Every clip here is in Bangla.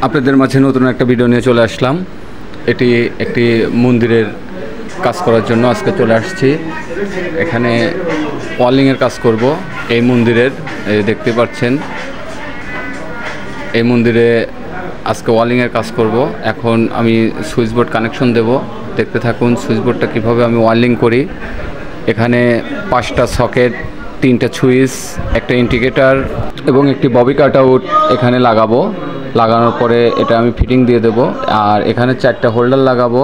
আপনাদের মাঝে নতুন একটা ভিডিও নিয়ে চলে আসলাম। এটি একটি মন্দিরের কাজ করার জন্য আজকে চলে আসছি। এখানে ওয়ালিংয়ের কাজ করব এই মন্দিরের। দেখতে পাচ্ছেন এই মন্দিরে আজকে ওয়ালিংয়ের কাজ করব। এখন আমি সুইচ বোর্ড কানেকশন দেব। দেখতে থাকুন সুইচ বোর্ডটা কীভাবে আমি ওয়ালিং করি। এখানে 5টা সকেট, 3টা সুইচ, একটা ইন্ডিকেটর এবং একটি ববি কাট আউট এখানে লাগাবো। লাগানোর পরে এটা আমি ফিটিং দিয়ে দেব। আর এখানে 4টা হোল্ডার লাগাবো।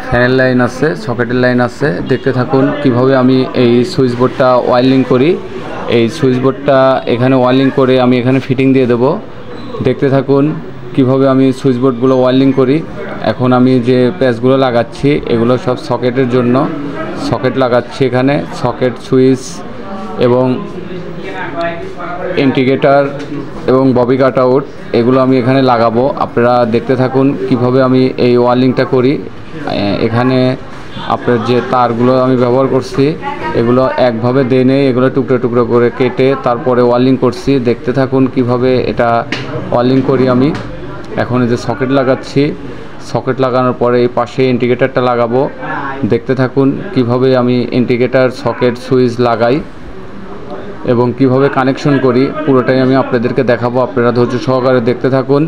ফ্যানের লাইন আছে, সকেটের লাইন আছে। দেখতে থাকুন কিভাবে আমি এই সুইচ বোর্ডটা ওয়াইলিং করি। এই সুইচ বোর্ডটা এখানে ওয়াইলিং করে আমি এখানে ফিটিং দিয়ে দেব। দেখতে থাকুন কিভাবে আমি সুইচ বোর্ডগুলো ওয়াইলিং করি। এখন আমি যে প্যাচগুলো লাগাচ্ছি এগুলো সব সকেটের জন্য। সকেট লাগাচ্ছি এখানে, সকেট, সুইচ এবং ইন্ডিকেটর এবং ববি কাট আউট এগুলো আমি এখানে লাগাবো। আপনারা দেখতে থাকুন কিভাবে আমি এই ওয়ালিংটা করি। এখানে আপনার যে তারগুলো আমি ব্যবহার করছি এগুলো একভাবে দিয়ে নেই, এগুলো টুকরো টুকরো করে কেটে তারপরে ওয়ালিং করছি। দেখতে থাকুন কিভাবে এটা ওয়ালিং করি আমি। এখন এই যে সকেট লাগাচ্ছি, সকেট লাগানোর পরে এই পাশে ইন্ডিকেটরটা লাগাবো। দেখতে থাকুন কিভাবে আমি ইন্ডিকেটর, সকেট, সুইচ লাগাই এবং কিভাবে কানেকশন করি পুরোটাই আমি আপনাদেরকে দেখাবো। আপনারা ধৈর্য সহকারে দেখতে থাকুন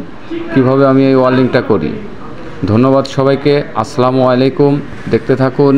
কিভাবে আমি এই ওয়ালিংটা করি। ধন্যবাদ সবাইকে। আসসালামু আলাইকুম। দেখতে থাকুন।